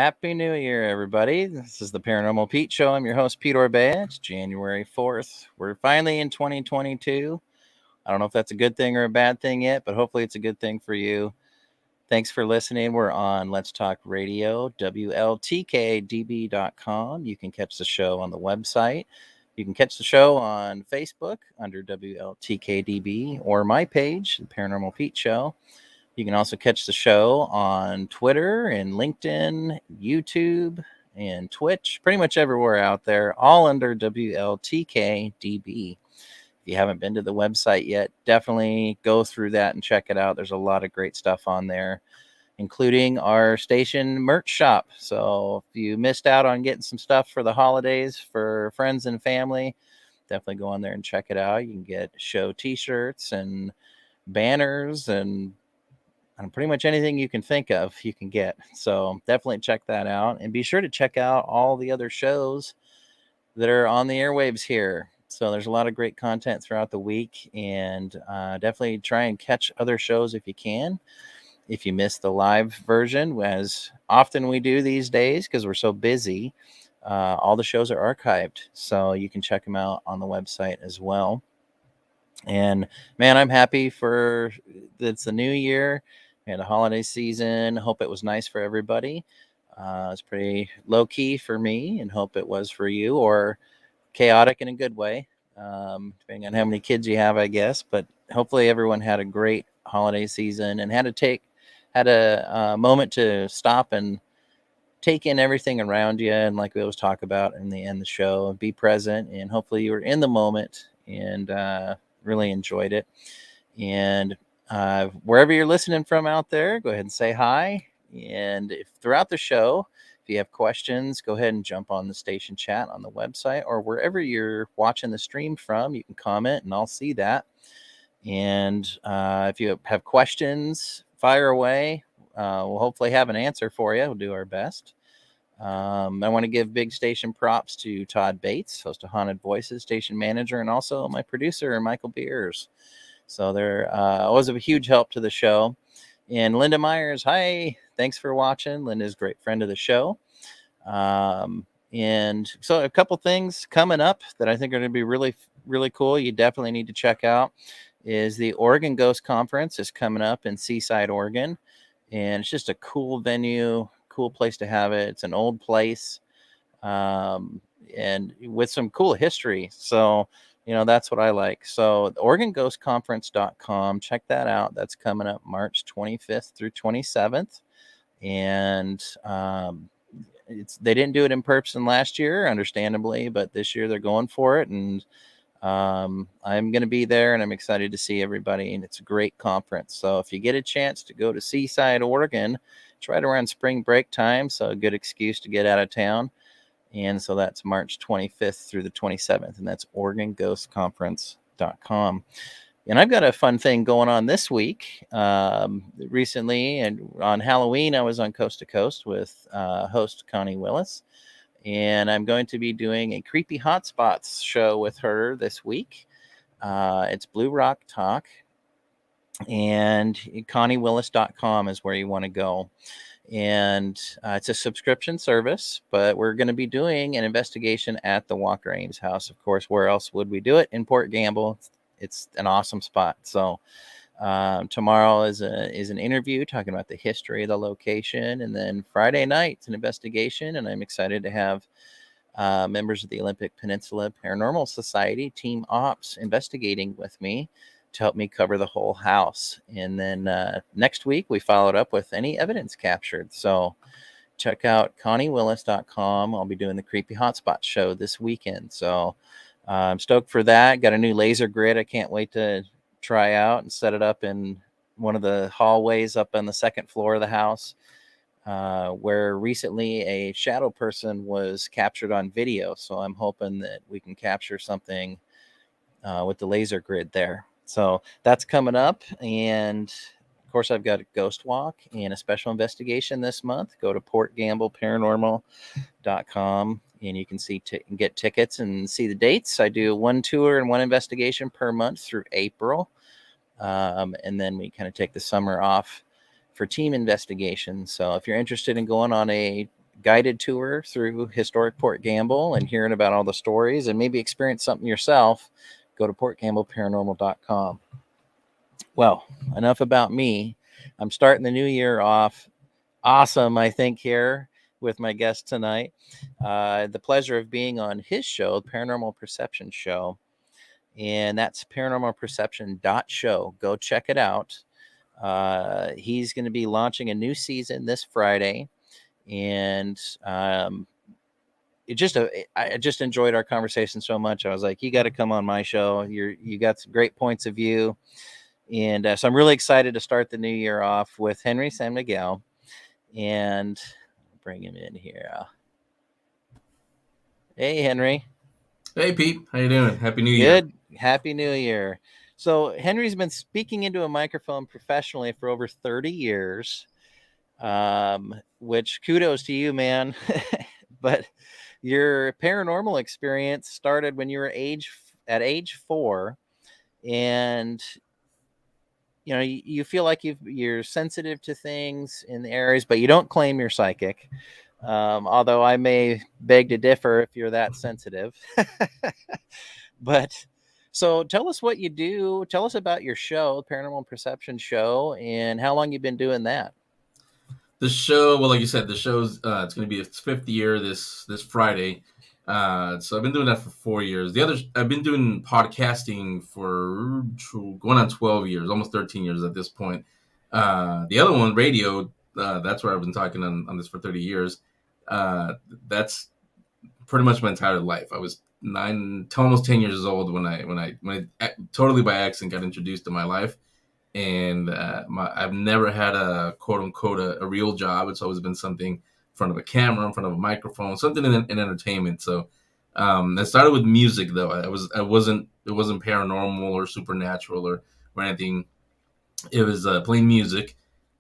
Happy New Year, everybody. This is the Paranormal Pete Show. I'm your host, Pete Orbea. It's January 4th. We're finally in 2022. I don't know if that's a good thing or a bad thing yet, but hopefully it's a good thing for you. Thanks for listening. We're on Let's Talk Radio, WLTK-DB.com. You can catch the show on the website. You can catch the show on Facebook under WLTK-DB or my page, The Paranormal Pete Show. You can also catch the show on Twitter and LinkedIn, YouTube, and Twitch, pretty much everywhere out there, all under WLTK-DB. If you haven't been to the website yet, definitely go through that and check it out. There's a lot of great stuff on there, including our station merch shop. So if you missed out on getting some stuff for the holidays for friends and family, definitely go on there and check it out. You can get show t-shirts and banners and pretty much anything you can think of, you can get. So definitely check that out. And be sure to check out all the other shows that are on the airwaves here. So there's a lot of great content throughout the week. And definitely try and catch other shows if you can. If you miss the live version, as often we do these days because we're so busy, all the shows are archived. So you can check them out on the website as well. And man, I'm happy for it's the new year and the holiday season. Hope it was nice for everybody. It's pretty low key for me, and hope it was for you, or chaotic in a good way, depending on how many kids you have, I guess. But hopefully everyone had a great holiday season and had a moment to stop and take in everything around you. And like we always talk about in the end of the show, be present, and hopefully you were in the moment and really enjoyed it. And wherever you're listening from out there, go ahead and say hi. And if throughout the show, if you have questions, go ahead and jump on the station chat on the website, or wherever you're watching the stream from, you can comment and I'll see that. And if you have questions, fire away. We'll hopefully have an answer for you. We'll do our best. I want to give big station props to Todd Bates, host of Haunted Voices, station manager, and also my producer, Michael Beers. So they're always a huge help to the show. And Linda Myers, hi. Thanks for watching. Linda's a great friend of the show. And so a couple things coming up that I think are going to be really, really cool. You definitely need to check out is the Oregon Ghost Conference is coming up in Seaside, Oregon. And it's just a cool venue, cool place to have it. It's an old place and with some cool history. So, that's what I like. So OregonGhostConference.com, check that out. That's coming up March 25th through 27th. And they didn't do it in person last year, understandably, but this year they're going for it. And I'm going to be there, and I'm excited to see everybody. And it's a great conference. So if you get a chance to go to Seaside, Oregon, it's right around spring break time. So a good excuse to get out of town. And so that's March 25th through the 27th, and that's OregonGhostConference.com. And I've got a fun thing going on this week. Recently, and on Halloween, I was on Coast to Coast with host Connie Willis. And I'm going to be doing a Creepy Hotspots show with her this week. It's Blue Rock Talk. And ConnieWillis.com is where you want to go. And it's a subscription service, but we're going to be doing an investigation at the Walker Ames house. Of course, where else would we do it? In Port Gamble. It's an awesome spot. So tomorrow is an interview talking about the history of the location. And then Friday night, it's an investigation. And I'm excited to have members of the Olympic Peninsula Paranormal Society, Team Ops, investigating with me to help me cover the whole house. And then next week, we followed up with any evidence captured. So check out ConnieWillis.com. I'll be doing the Creepy Hotspot show this weekend. So I'm stoked for that. Got a new laser grid I can't wait to try out and set it up in one of the hallways up on the second floor of the house, where recently a shadow person was captured on video. So I'm hoping that we can capture something with the laser grid there. So that's coming up. And of course, I've got a ghost walk and a special investigation this month. Go to PortGambleParanormal.com and you can get tickets and see the dates. I do one tour and one investigation per month through April. And then we kind of take the summer off for team investigations. So if you're interested in going on a guided tour through historic Port Gamble and hearing about all the stories and maybe experience something yourself, go to portgambleparanormal.com. Well, enough about me. I'm starting the new year off awesome, I think, here with my guest tonight. The pleasure of being on his show, the Paranormal Perception Show. And that's paranormalperception.show. Go check it out. He's going to be launching a new season this Friday. And I just enjoyed our conversation so much. I was like, you got to come on my show. You got some great points of view. And so I'm really excited to start the new year off with Henry San Miguel. And bring him in here. Hey, Henry. Hey, Pete. How you doing? Happy New Year. Good. Happy New Year. So Henry's been speaking into a microphone professionally for over 30 years, which kudos to you, man. But your paranormal experience started when you were at age 4, and you know you feel like you're sensitive to things in the areas, but you don't claim you're psychic. Although I may beg to differ if you're that sensitive. But so tell us what you do. Tell us about your show, Paranormal Perception Show, and how long you've been doing that. The show, well, like you said, the show's it's going to be its 5th year this Friday. So I've been doing that for 4 years. I've been doing podcasting for going on 12 years, almost 13 years at this point. The other one, radio, that's where I've been talking on this for 30 years. That's pretty much my entire life. I was almost 10 years old when I totally by accident got introduced to my life. And I've never had a quote unquote a real job. It's always been something in front of a camera, in front of a microphone, something in entertainment. So I started with music though. It wasn't paranormal or supernatural or anything. It was playing music.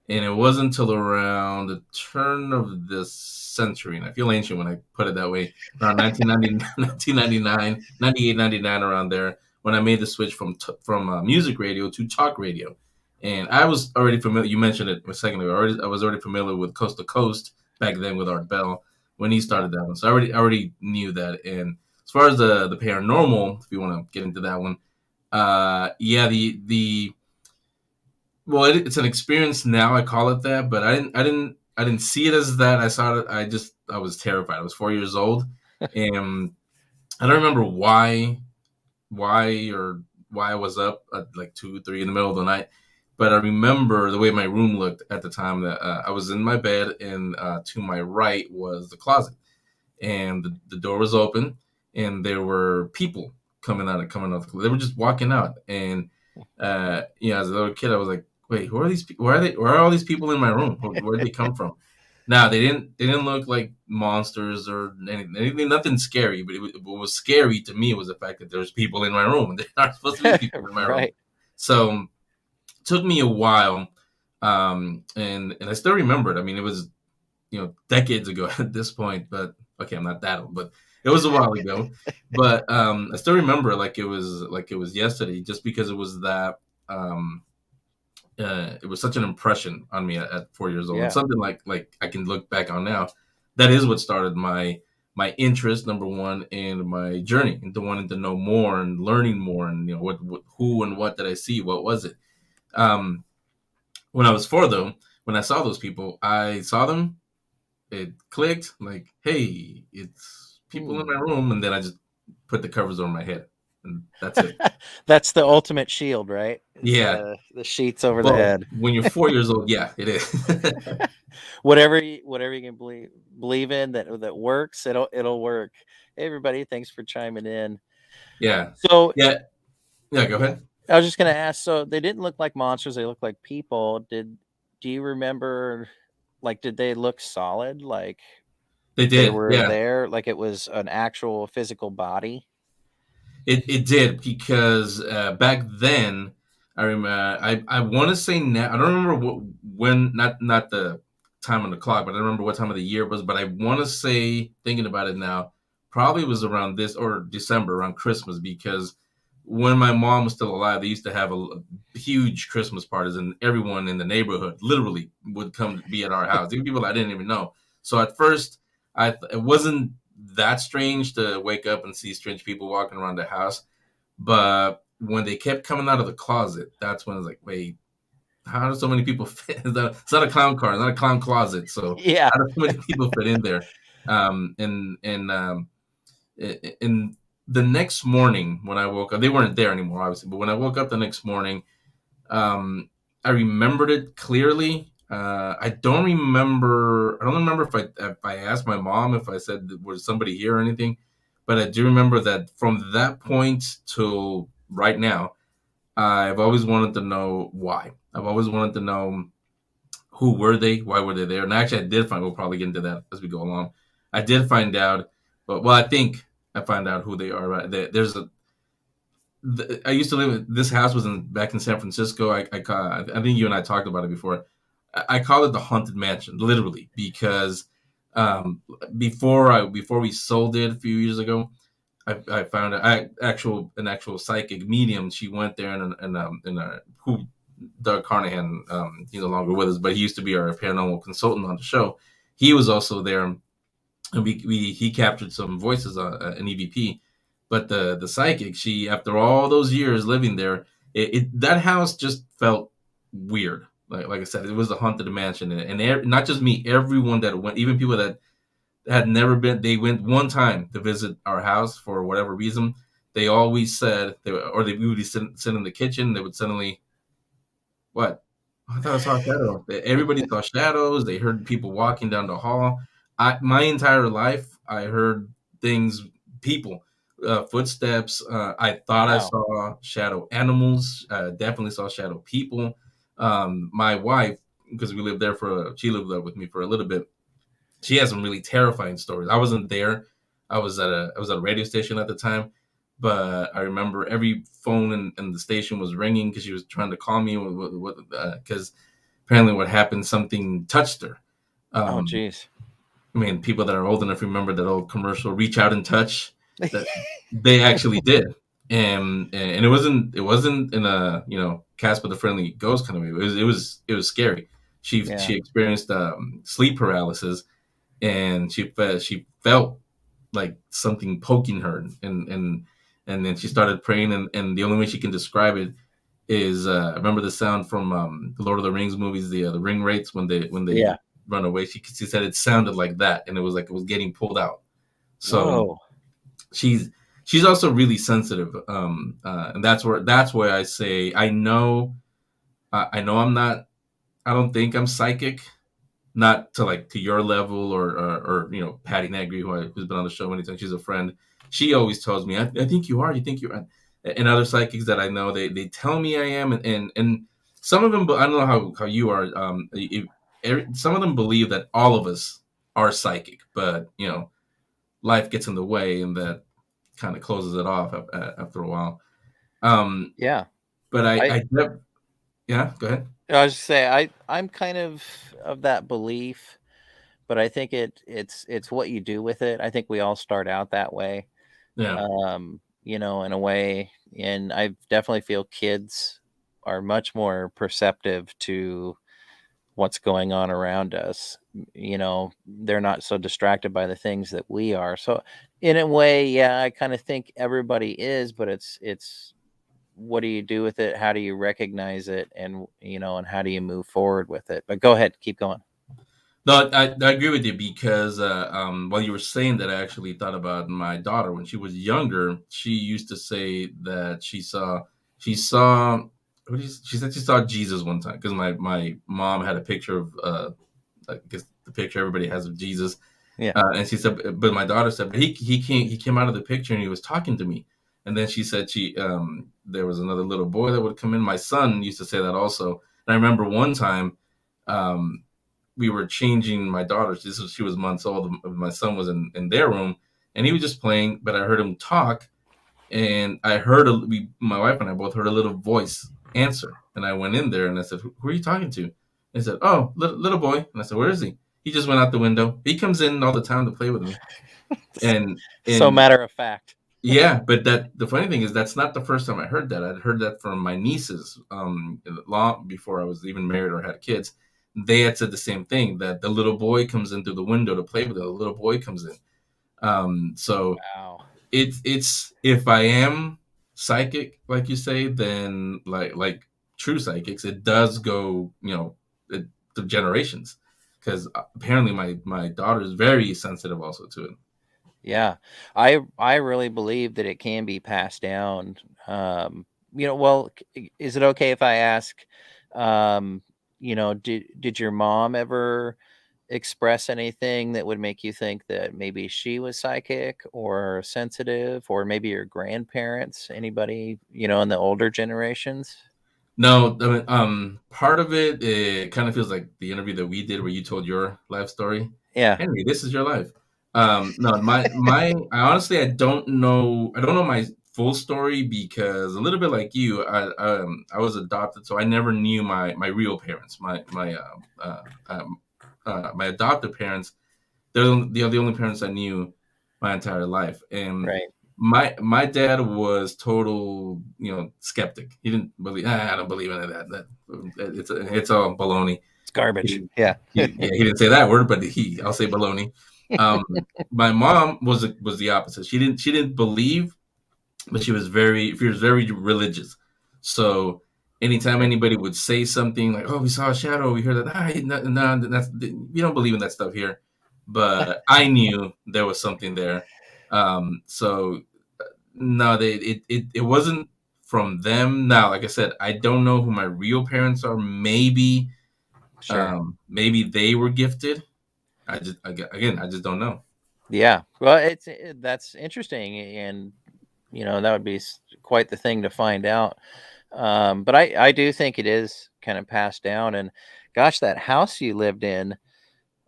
And it wasn't until around the turn of this century, and I feel ancient when I put it that way, around 1999, 98, 99, around there, when I made the switch from music radio to talk radio. And I was already familiar, you mentioned it a second ago, I was already familiar with Coast to Coast back then with Art Bell when he started that one. So I already knew that. And as far as the paranormal, if you want to get into that one, well, it's an experience now. I call it that, but I didn't see it as that. I saw it. I was terrified. I was 4 years old, and I don't remember why I was up at like 2, 3 in the middle of the night. But I remember the way my room looked at the time that I was in my bed, and to my right was the closet, and the door was open, and there were people coming out. They were just walking out, and as a little kid, I was like, wait, who are these people? Where are all these people in my room? Where did they come from? Now they didn't look like monsters or anything, nothing scary. But what was scary to me was the fact that there's people in my room. There aren't supposed to be people in my room. So it took me a while, and I still remember it. I mean, it was decades ago at this point. But okay, I'm not that old, but it was a while ago. But I still remember like it was yesterday, just because it was that. It was such an impression on me at 4 years old. Yeah. And something like I can look back on now. That is what started my interest, number one, and my journey into wanting to know more and learning more, and who and what did I see? What was it? When I was 4, though, when I saw those people, I saw them. It clicked. Like, hey, it's people in my room, and then I just put the covers over my head. And that's it. That's the ultimate shield, right? Yeah. The sheets over the head. When you're 4 years old, yeah, it is. whatever you can believe in that works, it'll work. Hey, everybody, thanks for chiming in. Yeah. So yeah, go ahead. I was just gonna ask. So they didn't look like monsters; they looked like people. Do you remember? Like, did they look solid? Like they did. They were there. Like it was an actual physical body. It did, because back then, I remember. I want to say now. I don't remember when. Not the time on the clock, but I remember what time of the year it was. But I want to say, thinking about it now, probably was around this or December, around Christmas, because when my mom was still alive, they used to have a huge Christmas parties, and everyone in the neighborhood literally would come be at our house, even people I didn't even know. So at first, it wasn't that strange to wake up and see strange people walking around the house, but when they kept coming out of the closet, that's when I was like, wait, how do so many people fit? It's not a clown car, it's not a clown closet. So Yeah. how do so many people fit in there? And the next morning when I woke up, they weren't there anymore, obviously. But when I woke up the next morning, I remembered it clearly. I don't remember. I don't remember if I asked my mom if I said was somebody here or anything. But I do remember that from that point till right now, I've always wanted to know why. I've always wanted to know who were they, why were they there, and actually I did find. We'll probably get into that as we go along. I did find out, but well, I think I find out who they are. Right there's a I used to live. This house was back in San Francisco. I think you and I talked about it before. I call it the haunted mansion, literally, because before we sold it a few years ago, I found an actual psychic medium. She went there and who Doug Carnahan, he's no longer with us, but he used to be our paranormal consultant on the show. He was also there, and he captured some voices on an EVP. But the psychic, she, after all those years living there, that house just felt weird. Like I said, it was a haunted mansion, and not just me, everyone that went, even people that had never been, they went one time to visit our house for whatever reason. They always said, we would sit in the kitchen. They would suddenly, what? I thought I saw a shadow. Everybody saw shadows. They heard people walking down the hall. My entire life, I heard things, people, footsteps. I thought I Wow. saw shadow animals. Definitely saw shadow people. My wife, because she lived there with me for a little bit. She has some really terrifying stories. I wasn't there. I was at a radio station at the time, but I remember every phone in the station was ringing because she was trying to call me because apparently what happened, something touched her. Oh, Um, geez. I mean, people that are old enough remember that old commercial, "Reach out and touch." That they actually did, and it wasn't in a Casper the Friendly Ghost kind of way. It was scary. Yeah. She experienced sleep paralysis, and she felt like something poking her, and then she started praying, and the only way she can describe it is remember the sound from the Lord of the Rings movies, the ring wraiths when they Yeah. run away. She said it sounded like that, and it was like it was getting pulled out. So Whoa. she's she's also really sensitive, and that's why I say I know I'm not. I don't think I'm psychic, not to like to your level or Patty Negri, who's been on the show many times. She's a friend. She always tells me, I think you are. You think you're. And other psychics that I know, they tell me I am, and some of them. I don't know how you are. Some of them believe that all of us are psychic, but life gets in the way, and that kind of closes it off after a while. Um, Yeah. but I yeah, go ahead. I was just say I'm kind of that belief, but I think it's what you do with it. I think we all start out that way. Yeah, In a way, and I definitely feel kids are much more perceptive to what's going on around us. They're not so distracted by the things that we are. So in a way, yeah, I kind of think everybody is, but it's what do you do with it? How do you recognize it? And how do you move forward with it? But go ahead, keep going. no, I agree with you because while you were saying that, I actually thought about my daughter when she was younger. She used to say that she saw she said she saw Jesus one time because my mom had a picture of I guess the picture everybody has of Jesus. Yeah. And she said, but my daughter said, but he came out of the picture and he was talking to me. And then she said there was another little boy that would come in. My son used to say that also. And I remember one time um, we were changing my daughter. She was months old. My son was in their room, and he was just playing. But I heard him talk, and I heard my wife and I both heard a little voice answer. And I went in there and I said, "Who are you talking to?" And he said, "Oh, little boy." And I said, "Where is he?" He just went out the window. He comes in all the time to play with me. And So and matter of fact. yeah, but the funny thing is that's not the first time I heard that. I'd heard that from my nieces long before I was even married or had kids. they had said the same thing, that the little boy comes in through the window to play with it. The little boy comes in. So Wow. it's if I am psychic, like you say, then like true psychics, it does go, through generations, because apparently my daughter is very sensitive also to it. Yeah, I really believe that it can be passed down. Well, is it okay if I ask? Um, did your mom ever express anything that would make you think that maybe she was psychic or sensitive, or maybe your grandparents, anybody, in the older generations? No, I mean, part of it kind of feels like the interview that we did where you told your life story. Yeah, Henry, this is your life. No, I honestly, I don't know my full story, because a little bit like you, I was adopted, so I never knew my real parents, my adopted parents. They're the only parents I knew my entire life, and right. my dad was total, skeptic. He didn't believe. I don't believe in that. It's all baloney. It's garbage. Yeah. Yeah, he didn't say that word, but I'll say baloney. Um, my mom was the opposite. She didn't believe, but she was very religious. So anytime Okay. anybody would say something like, "Oh, we saw a shadow," we heard that. No, no, we don't believe in that stuff here. But I knew there was something there. So no, it wasn't from them. Now, like I said, I don't know who my real parents are. Sure. Maybe they were gifted. I just don't know. Yeah. Well, that's interesting, and that would be quite the thing to find out. But I do think it is kind of passed down. And gosh, that house you lived in,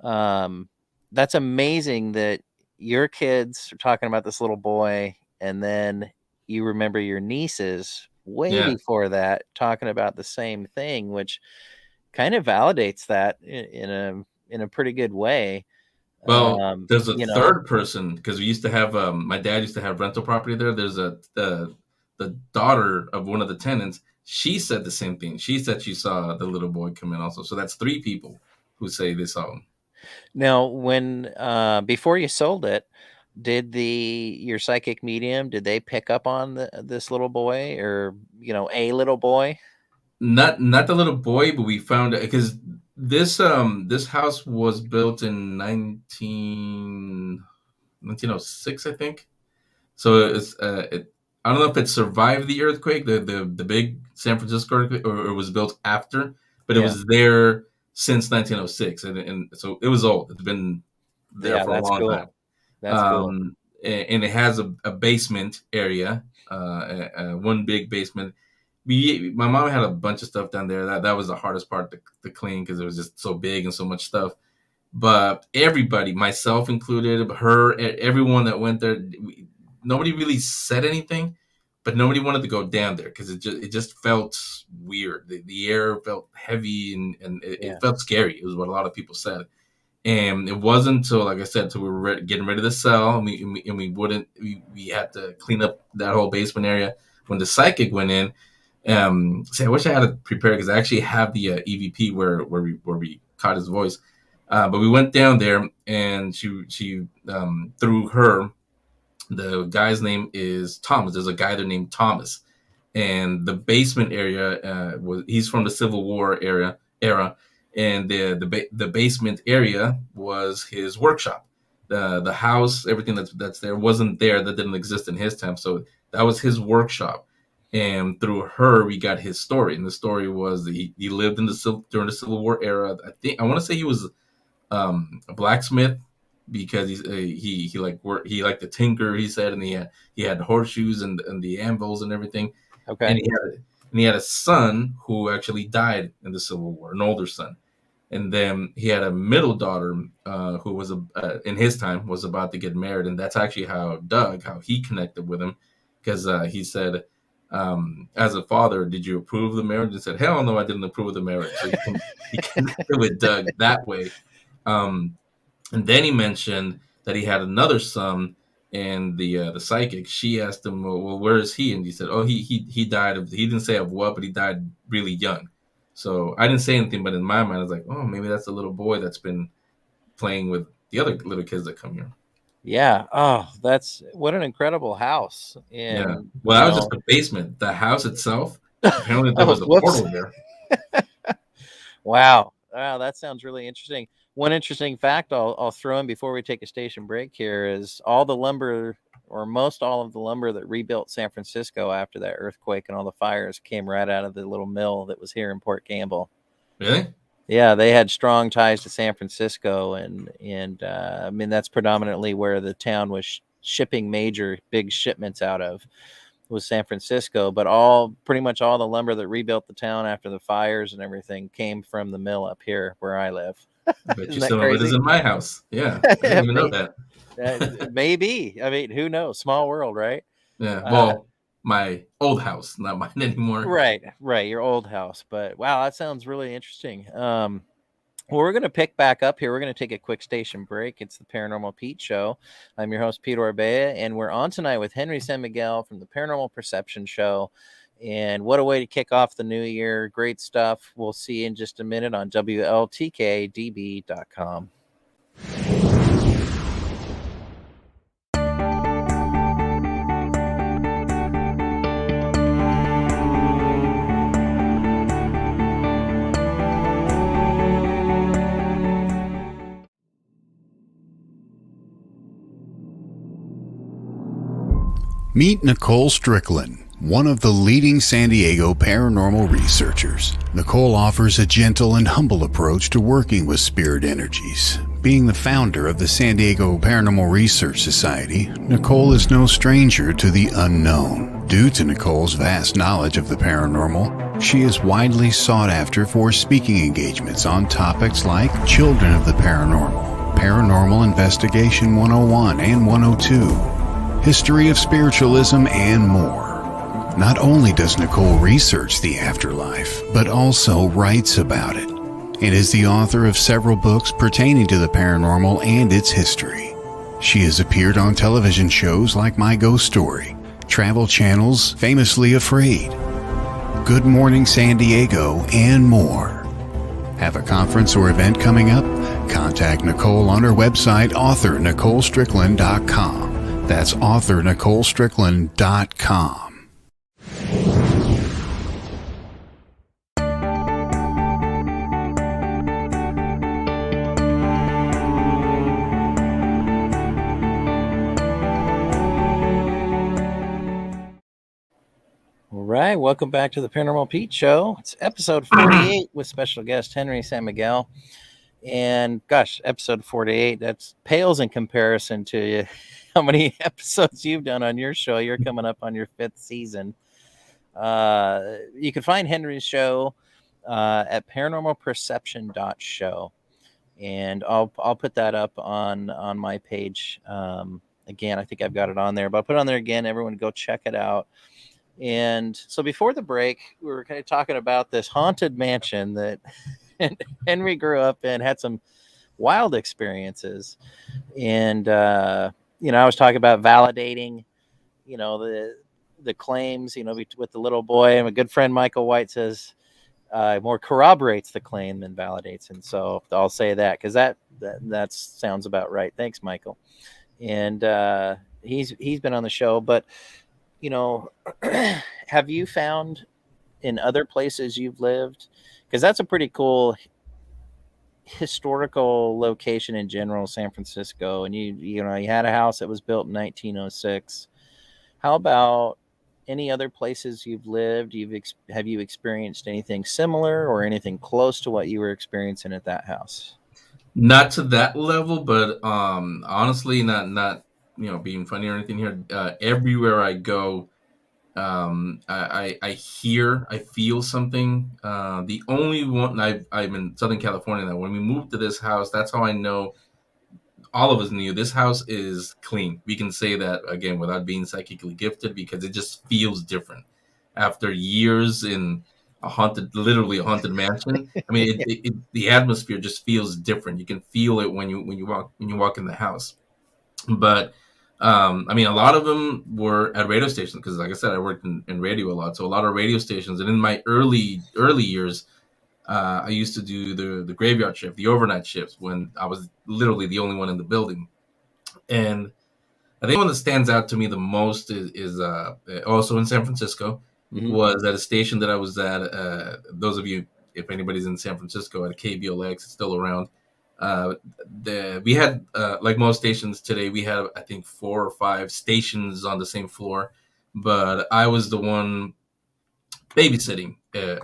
um, that's amazing that your kids are talking about this little boy, and then you remember your nieces way Yeah. before that talking about the same thing, which kind of validates that in a pretty good way. Well, there's a You know, third person, because we used to have my dad used to have rental property there. There's the daughter of one of the tenants. She said the same thing. She said she saw the little boy come in also. So that's three people who say they saw him. now when before you sold it, did your psychic medium, did they pick up on this little boy, or a little boy? Not the little boy, but we found it because this house was built in 1906, I think. So I don't know if it survived the earthquake, the big San Francisco earthquake, or it was built after, but it Yeah. was there since 1906, and so it was old. It's been there Yeah, for a that's long time. cool. That's cool. And it has a basement area, one big basement. My mom had a bunch of stuff down there. That was the hardest part to clean, because it was just so big and so much stuff. But everybody, myself included, her, everyone that went there, nobody really said anything, but nobody wanted to go down there because it just felt weird. The air felt heavy, and it Yeah. felt scary. It was what a lot of people said. And it wasn't until, like I said, until we were getting ready to sell, and we wouldn't. We had to clean up that whole basement area when the psychic went in. I wish I had it prepared, because I actually have the EVP where we caught his voice. But we went down there, and she through her, the guy's name is Thomas. There's a guy there named Thomas, and the basement area he's from the Civil War era, and the basement area was his workshop. The house, everything that's there wasn't there. That didn't exist in his time. So that was his workshop, and through her we got his story. And the story was that he lived during the Civil War era. I want to say he was a blacksmith, because he like work he liked to tinker, he said, and he had horseshoes and the anvils and everything, and Okay. he had a son who actually died in the Civil War, an older son, and then he had a middle daughter who was in his time was about to get married, and that's actually how he connected with him, because he said. As a father, did you approve of the marriage? And said, "Hell no, I didn't approve of the marriage." So he connected with Doug that way. Um, and then he mentioned that he had another son, and the psychic, she asked him, "Well, where is he?" And he said, "Oh, he died of, he didn't say of what, but he died really young." So I didn't say anything, but in my mind, I was like, oh, maybe that's the little boy that's been playing with the other little kids that come here. Yeah. Oh, that's what an incredible house. Yeah. And, Well, that was just the basement. The house itself, apparently there oh, was a whoops. portal there. Wow. Wow, that sounds really interesting. One interesting fact I'll throw in before we take a station break here is all the lumber, or most all of the lumber that rebuilt San Francisco after that earthquake and all the fires, came right out of the little mill that was here in Port Campbell. Really? Yeah, they had strong ties to San Francisco, and I mean that's predominantly where the town was shipping major big shipments out of, was San Francisco. But pretty much all the lumber that rebuilt the town after the fires and everything came from the mill up here where I live. I bet you Isn't that some of it is crazy? in my house. Yeah, I didn't even know that. Maybe. I mean, who knows? Small world, right? Yeah, Uh, well, my old house, not mine anymore. right. Your old house. But wow, that sounds really interesting. Well, we're going to pick back up here. We're going to take a quick station break. It's the Paranormal Pete Show. I'm your host, Pete Orbea, and we're on tonight with Henry San Miguel from the Paranormal Perception Show. And what a way to kick off the new year. Great stuff. We'll see you in just a minute on WLTK-DB.com. Meet Nicole Strickland, one of the leading San Diego paranormal researchers. Nicole offers a gentle and humble approach to working with spirit energies. Being the founder of the San Diego Paranormal Research Society, Nicole is no stranger to the unknown. Due to Nicole's vast knowledge of the paranormal, she is widely sought after for speaking engagements on topics like Children of the Paranormal, Paranormal Investigation 101 and 102, History of Spiritualism, and more. Not only does Nicole research the afterlife, but also writes about it, and is the author of several books pertaining to the paranormal and its history. She has appeared on television shows like My Ghost Story, Travel Channel's Famously Afraid, Good Morning San Diego, and more. Have a conference or event coming up? Contact Nicole on her website, authorNicoleStrickland.com. That's authorNicoleStrickland.com. All right, welcome back to the Paranormal Pete Show. It's episode 48 with special guest Henry San Miguel. And gosh, episode 48, that's pales in comparison to how many episodes you've done on your show. You're coming up on your 5th season. You can find Henry's show at paranormalperception.show. And I'll put that up on my page. Again, I think I've got it on there, but I'll put it on there again. Everyone go check it out. And so before the break, we were kind of talking about this haunted mansion that Henry grew up in, had some wild experiences. And, I was talking about validating, the claims, with the little boy. And my good friend Michael White says more corroborates the claim than validates. And so I'll say that because that sounds about right. Thanks, Michael. And he's been on the show, but have you found in other places you've lived, because that's a pretty cool historical location in general, San Francisco, and you had a house that was built in 1906. How about any other places you've lived? Have you experienced anything similar or anything close to what you were experiencing at that house? Not to that level, but honestly, not being funny or anything here. Everywhere I go, I feel something. The only one I'm in Southern California now. When we moved to this house, that's how I know. All of us knew this house is clean. We can say that again without being psychically gifted because it just feels different after years in literally a haunted mansion. I mean, the atmosphere just feels different. You can feel it when you walk in the house. But I mean, a lot of them were at radio stations because, like I said, I worked in radio a lot, so a lot of radio stations. And in my early years, I used to do the graveyard shift, the overnight shifts, when I was literally the only one in the building. And I think one that stands out to me the most is also in San Francisco, was at a station that I was at. Those of you, if anybody's in San Francisco, at KBLX, it's still around. We had, like most stations today, we had, I think, 4 or 5 stations on the same floor, but I was the one babysitting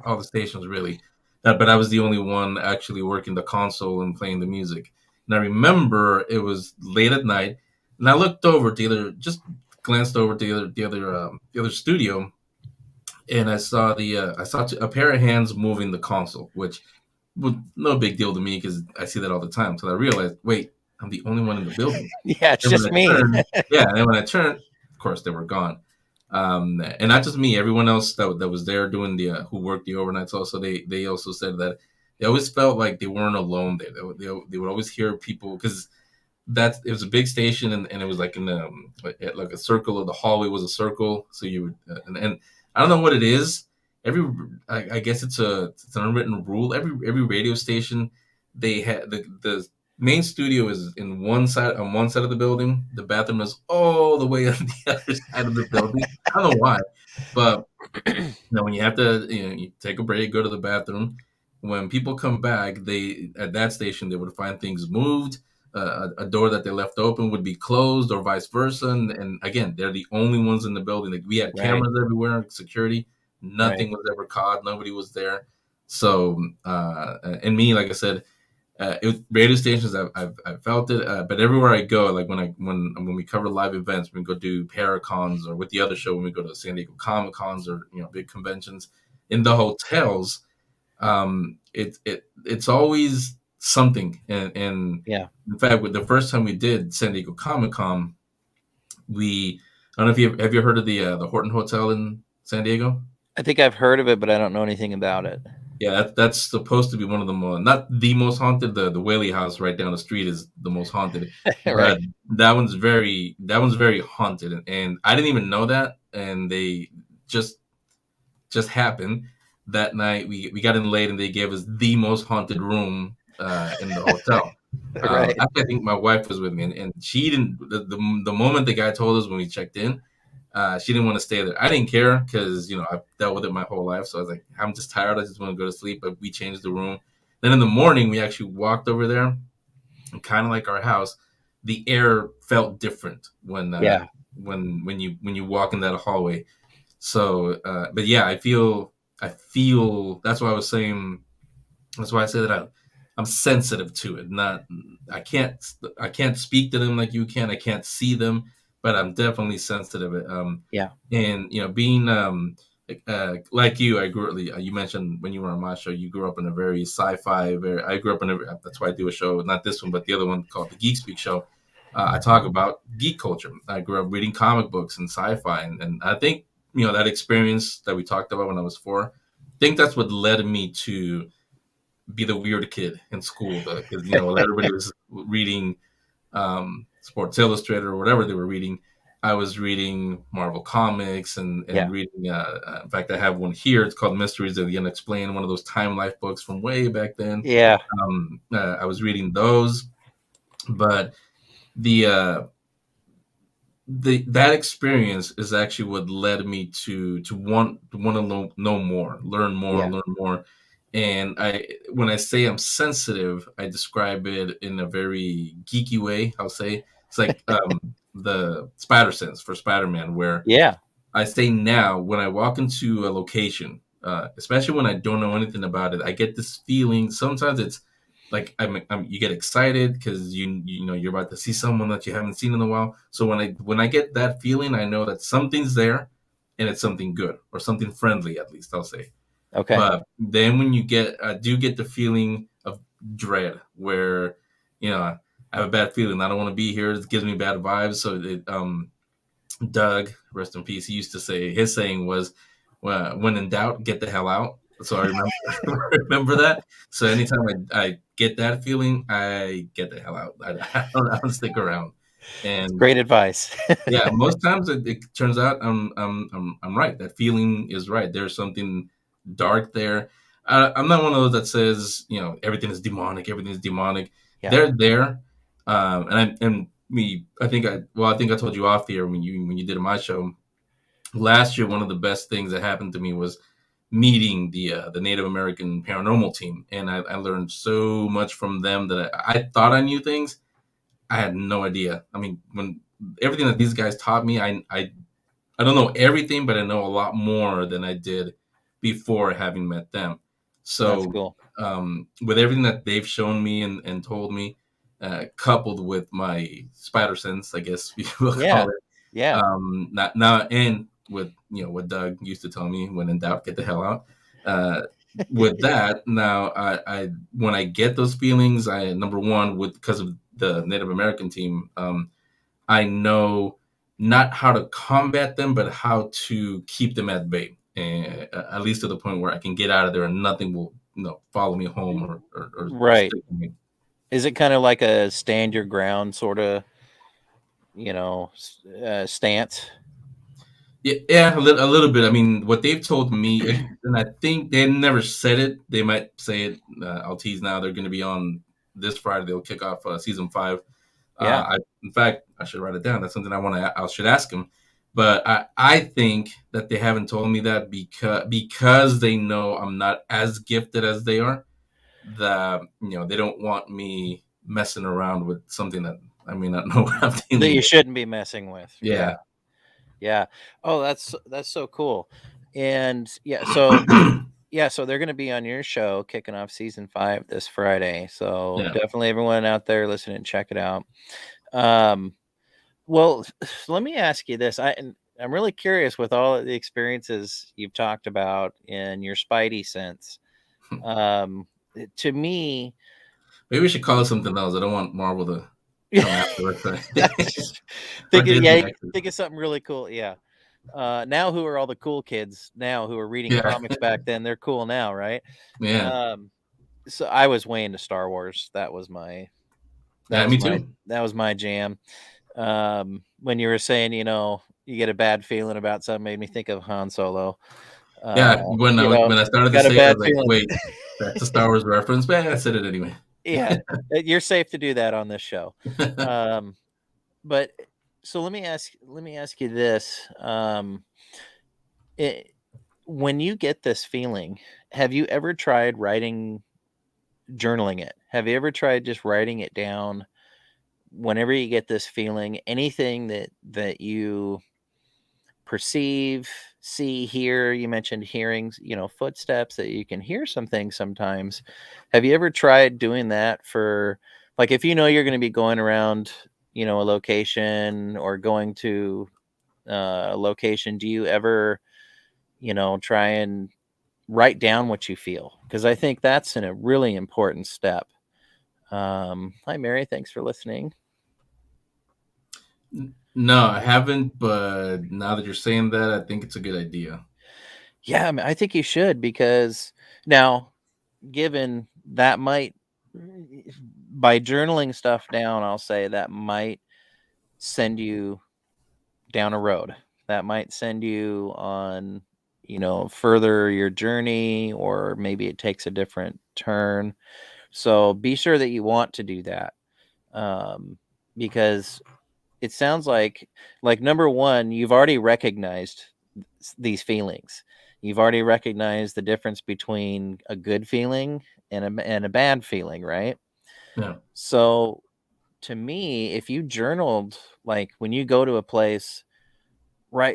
all the stations, really. But I was the only one actually working the console and playing the music. And I remember it was late at night, and I looked over to just glanced over to the other studio, and I saw a pair of hands moving the console, which was no big deal to me because I see that all the time. So I realized, wait, I'm the only one in the building. Yeah, it's just me. And when I turned, of course, they were gone. And not just me, everyone else that was there doing who worked the overnights also, they also said that they always felt like they weren't alone there. They would always hear people, because it was a big station, and it was like like a circle, of the hallway was a circle. So you would, and I don't know what it is. I guess it's an unwritten rule. Every radio station, they had the main studio is on one side of the building. The bathroom is all the way on the other side of the building. I don't know why, but when you have to, you take a break, go to the bathroom. When people come back, at that station they would find things moved. A door that they left open would be closed, or vice versa. And again, they're the only ones in the building. Like, we had cameras everywhere, security. Nothing was ever caught. Nobody was there. So, and me, like I said, radio stations, I've felt it, but everywhere I go, like when we cover live events, when we go do Paracons, or with the other show, when we go to San Diego Comic Cons, or big conventions, in the hotels, it's always something. And in fact, with the first time we did San Diego Comic Con, I don't know if have you heard of the Horton Hotel in San Diego? I think I've heard of it, but I don't know anything about it. Yeah, that's supposed to be one of the not the most haunted. The Whaley House right down the street is the most haunted. Right. That one's very haunted, and I didn't even know that. And they just happened that night. We got in late, and they gave us the most haunted room in the hotel. Right. I think my wife was with me, and she didn't. The moment the guy told us when we checked in, she didn't want to stay there. I didn't care, because I've dealt with it my whole life. So I was like, I'm just tired. I just want to go to sleep. But we changed the room. Then in the morning, we actually walked over there, and kind of like our house, the air felt different when you walk in that hallway. So, but yeah, I feel. That's why I was saying. That's why I say that I'm sensitive to it. I can't speak to them like you can. I can't see them, but I'm definitely sensitive. And being like you, I grew. You mentioned when you were on my show, you grew up in a very sci-fi. I grew up in that's why I do a show, not this one, but the other one called the Geek Speak Show. I talk about geek culture. I grew up reading comic books and sci-fi, and I think that experience that we talked about when I was 4. I think that's what led me to be the weird kid in school, because everybody was reading Sports Illustrated or whatever they were reading. I was reading Marvel Comics and reading. In fact, I have one here. It's called Mysteries of the Unexplained, one of those Time Life books from way back then. Yeah. I was reading those, but that experience is actually what led me to want to know more, learn more. And when I say I'm sensitive, I describe it in a very geeky way. I'll say it's like the spider sense for Spider-Man, where I say now when I walk into a location, especially when I don't know anything about it, I get this feeling. Sometimes it's like you get excited because you're about to see someone that you haven't seen in a while. So when I get that feeling, I know that something's there, and it's something good or something friendly, at least I'll say. Okay. But then when I do get the feeling of dread, where I have a bad feeling. I don't want to be here. It gives me bad vibes. So Doug, rest in peace, he used to say, his saying was, "When in doubt, get the hell out." So I remember that. So anytime I get that feeling, I get the hell out. I don't stick around. And great advice. Yeah, most times it turns out I'm right. That feeling is right. There's something dark there. I'm not one of those that says, everything is demonic. Everything is demonic. Yeah. They're there, I think I told you off the air when you did my show last year. One of the best things that happened to me was meeting the Native American paranormal team, and I learned so much from them that I thought I knew things. I had no idea. I mean, when everything that these guys taught me, I don't know everything, but I know a lot more than I did before having met them. That's So, cool. with everything that they've shown me and told me, coupled with my spider sense, I guess we will call it. Yeah. Now, and with what Doug used to tell me, when in doubt, get the hell out. With that, now I when I get those feelings, I number one, because of the Native American team, I know not how to combat them, but how to keep them at bay, at least to the point where I can get out of there and nothing will follow me home or Right. stick with me. Is it kind of like a stand your ground sort of, stance? Yeah, a little bit. I mean, what they've told me, and I think they never said it. They might say it. I'll tease now. They're going to be on this Friday. They'll kick off season 5. Yeah. In fact, I should write it down. That's something I should ask them. But I think that they haven't told me that because they know I'm not as gifted as they are. They don't want me messing around with something that I may not know what I'm dealing That you with. shouldn't be messing with. Yeah. Yeah. Oh, that's so cool. And so they're going to be on your show kicking off season 5 this Friday. So Yeah. definitely everyone out there listening, check it out. Well, let me ask you this. I'm really curious with all of the experiences you've talked about in your Spidey sense. To me, Maybe we should call it something else. I don't want Marvel to come after us. think of something really cool. Yeah. Now who are all the cool kids now who are reading comics back then? They're cool now, right? Yeah. So I was way into Star Wars. That was my too. That was my jam. When you were saying, you get a bad feeling about something, made me think of Han Solo. When I started to got a say it, I bad was like, feeling. wait, that's a Star Wars reference, but I said it anyway. Yeah, you're safe to do that on this show. But so let me ask you this: when you get this feeling, have you ever tried journaling it? Have you ever tried just writing it down? Whenever you get this feeling, anything that you perceive, see, hear, you mentioned hearings, footsteps, that you can hear some things sometimes. Have you ever tried doing that for, like, if you're going to be going around, a location or going to a location, do you ever, try and write down what you feel? Because I think that's a really important step. Hi, Mary. Thanks for listening. No, I haven't, but now that you're saying that, I think it's a good idea. Yeah, I mean, I think you should, because now, given that might, by journaling stuff down, I'll say that might send you down a road. That might send you on, further your journey, or maybe it takes a different turn. So be sure that you want to do that, because it sounds like number one, you've already recognized these feelings. You've already recognized the difference between a good feeling and a bad feeling, right? Yeah. So to me, if you journaled, like when you go to a place,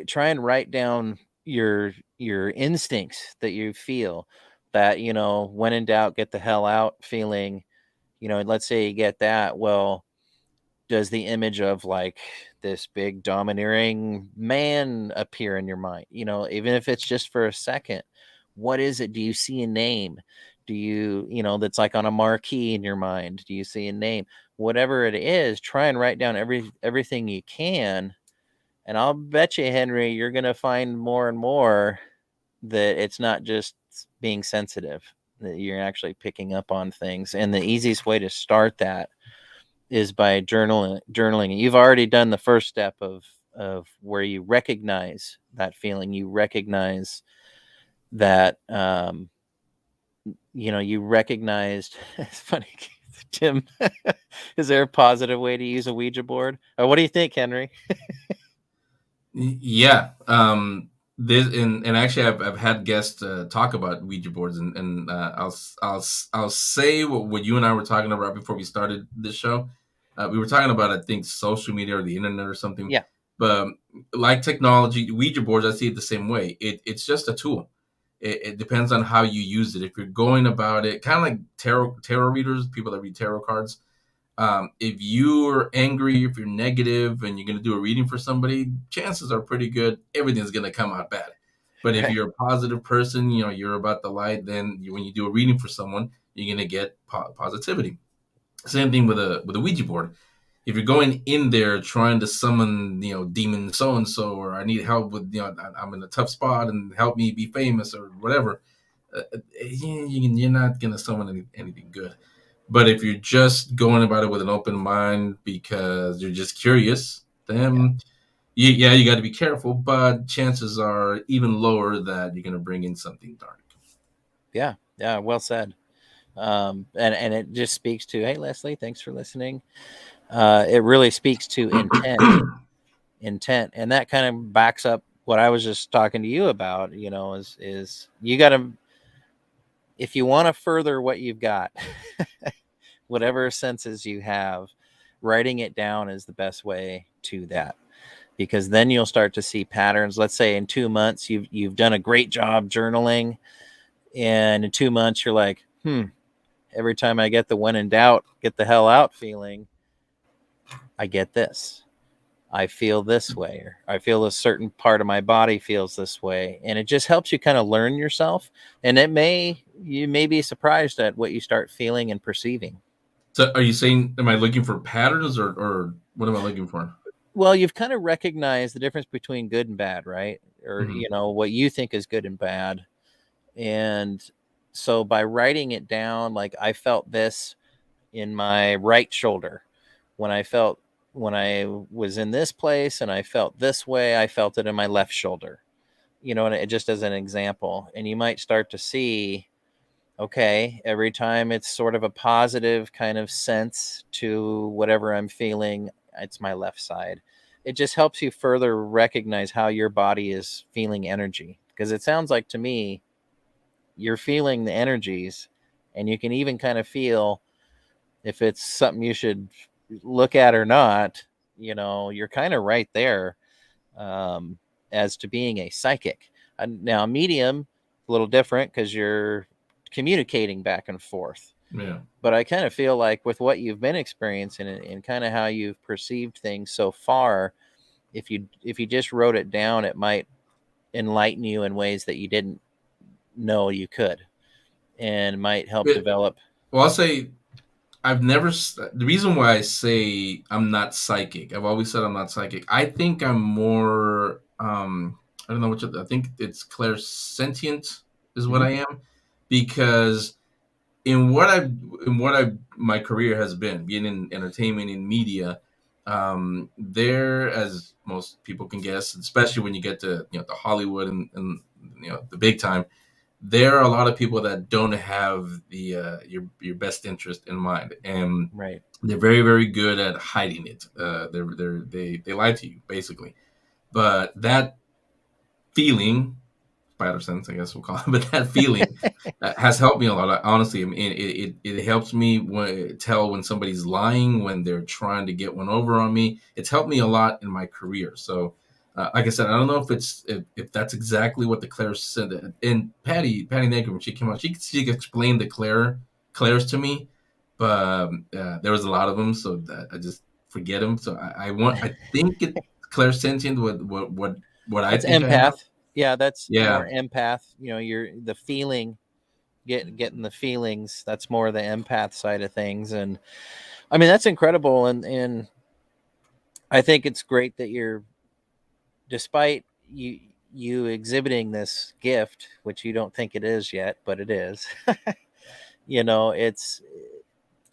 try and write down your instincts that you feel, that, when in doubt, get the hell out feeling, let's say you get that. Well, does the image of like this big domineering man appear in your mind? Even if it's just for a second, what is it? Do you see a name? Do you, that's like on a marquee in your mind? Do you see a name? Whatever it is, try and write down everything you can. And I'll bet you, Henry, you're going to find more and more that it's not just being sensitive, that you're actually picking up on things. And the easiest way to start that is by journaling. You've already done the first step of where you recognize that feeling. You recognize that you recognized. It's funny, Tim. Is there a positive way to use a Ouija board? Or what do you think, Henry? Yeah. This and actually, I've had guests talk about Ouija boards, and I'll say what you and I were talking about before we started this show. We were talking about, I think, social media or the internet or something. Yeah. But like technology, Ouija boards, I see it the same way. It's just a tool. It depends on how you use it. If you're going about it, kind of like tarot readers, people that read tarot cards. If you're angry, if you're negative, and you're going to do a reading for somebody, chances are pretty good everything's going to come out bad. But if you're a positive person, you're about the light, then when you do a reading for someone, you're going to get positivity. Same thing with a Ouija board. If you're going in there trying to summon, demon so and so, or I need help with, I'm in a tough spot and help me be famous or whatever, you're not going to summon anything good. But if you're just going about it with an open mind because you're just curious, then you got to be careful. But chances are even lower that you're going to bring in something dark. Yeah, well said. And it just speaks to, hey, Leslie, thanks for listening. It really speaks to intent, and that kind of backs up what I was just talking to you about. Is you got to, if you want to further what you've got, whatever senses you have, writing it down is the best way to that, because then you'll start to see patterns. Let's say in 2 months you've done a great job journaling, and in 2 months you're like, every time I get the when in doubt, get the hell out feeling, I get this. I feel this way, or I feel a certain part of my body feels this way. And it just helps you kind of learn yourself. And you may be surprised at what you start feeling and perceiving. So are you saying, am I looking for patterns or what am I looking for? Well, you've kind of recognized the difference between good and bad, right? Or, what you think is good and bad. And so by writing it down, like I felt this in my right shoulder when I was in this place, and I felt this way, I felt it in my left shoulder, and it just as an example. And you might start to see, okay, every time it's sort of a positive kind of sense to whatever I'm feeling, it's my left side. It just helps you further recognize how your body is feeling energy, because it sounds like to me you're feeling the energies, and you can even kind of feel if it's something you should look at or not. You're kind of right there, as to being a psychic. Now, medium, a little different because you're communicating back and forth. Yeah. But I kind of feel like with what you've been experiencing and kind of how you've perceived things so far, if you just wrote it down, it might enlighten you in ways that you didn't know you could, and might help develop. Well, I'll say the reason why I say I'm not psychic, I've always said I'm not psychic. I think I'm more, I don't know I think it's clairsentient is what I am, because in what my career has been, being in entertainment, in media, there, as most people can guess, especially when you get to, the Hollywood and the big time, there are a lot of people that don't have the your best interest in mind, and Right. they're very, very good at hiding it. They lie to you basically, but that feeling, spider sense, I guess we'll call it, but that feeling has helped me a lot. Honestly, I mean, it helps me tell when somebody's lying, when they're trying to get one over on me. It's helped me a lot in my career. So. Like I said, I don't know if that's exactly what the Claire said. And Patty Nager, when she came out, she explained the Claire's to me, but there was a lot of them, so that I just forget them. So I think it's clairsentient. What I That's think empath. I have. Yeah, that's Yeah. more empath. You're the feeling, getting the feelings. That's more the empath side of things. And I mean, that's incredible. And I think it's great that despite you exhibiting this gift, which you don't think it is yet, but it is.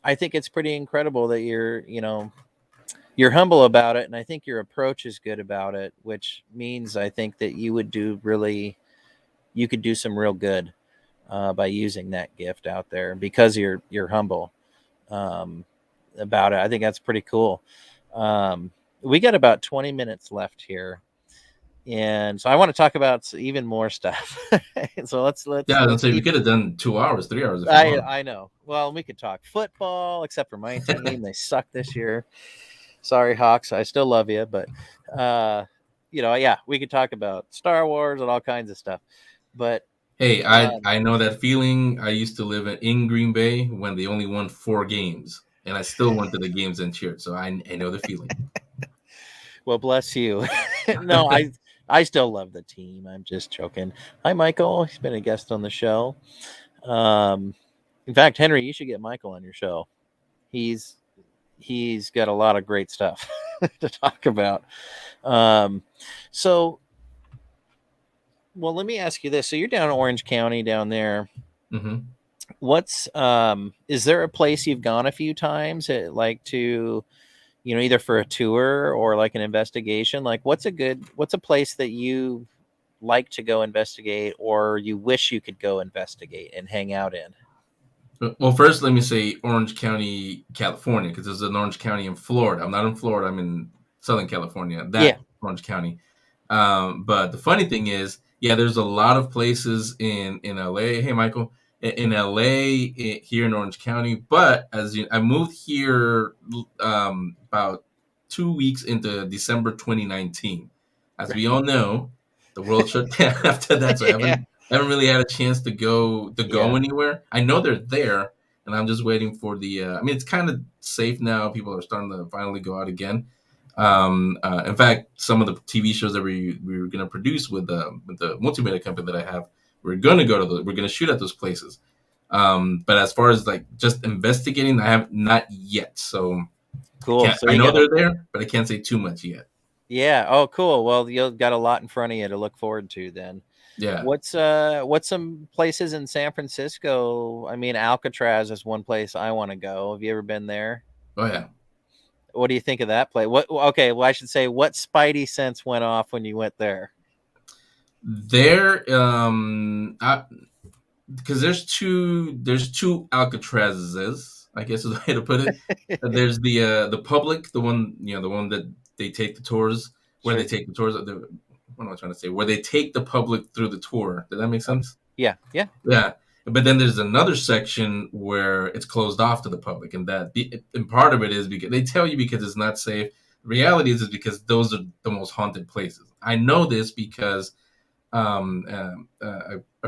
I think it's pretty incredible that you're humble about it, and I think your approach is good about it, which means I think that you could do some real good. by using that gift out there because you're humble about it. I think that's pretty cool. We got about 20 minutes left here, and so I want to talk about even more stuff. So let's Yeah, I'd say we keep. could have done 2 hours, 3 hours if you want. I know. Well, we could talk football, except for my team. They suck this year. Sorry, Hawks. I still love you, but yeah, we could talk about Star Wars and all kinds of stuff. But Hey, I know that feeling. I used to live in Green Bay when they only won 4 games, and I still went to the games and cheered. So I know the feeling. well, bless you. No, I still love the team. I'm just joking. Hi, Michael. He's been a guest on the show. In fact, Henry, you should get Michael on your show. He's got a lot of great stuff to talk about. So, well, let me ask you this. So you're down in Orange County down there. Mm-hmm. What's is there a place you've gone a few times like to, either for a tour or like an investigation? Like what's a place that you like to go investigate or you wish you could go investigate and hang out in? Well, first, let me say Orange County, California, because there's an Orange County in Florida. I'm not in Florida. I'm in Southern California. Orange County. But the funny thing is, yeah, there's a lot of places in LA. Hey, Michael, in LA, here in Orange County. But I moved here about 2 weeks into December 2019. As we all know, the world shut down after that. So I haven't really had a chance to go anywhere. I know they're there, and I'm just waiting for the. I mean, it's kind of safe now. People are starting to finally go out again. In fact, some of the TV shows that we were going to produce with the multimedia company that I have, we're going to shoot at those places. But as far as like just investigating, I have not yet. So cool. I know they're there, but I can't say too much yet. Yeah. Oh, cool. Well, you've got a lot in front of you to look forward to then. Yeah. What's some places in San Francisco? I mean, Alcatraz is one place I want to go. Have you ever been there? Oh yeah. What do you think of that place? Okay, well, I should say, what spidey sense went off when you went there? There, because there's two Alcatrazes, I guess is the way to put it. There's the public, the one that they take the tours, where Sure. they take the tours. What am I trying to say? Where they take the public through the tour. Does that make sense? Yeah. But then there's another section where it's closed off to the public, and part of it is because they tell you because it's not safe. The reality is because those are the most haunted places. I know this because a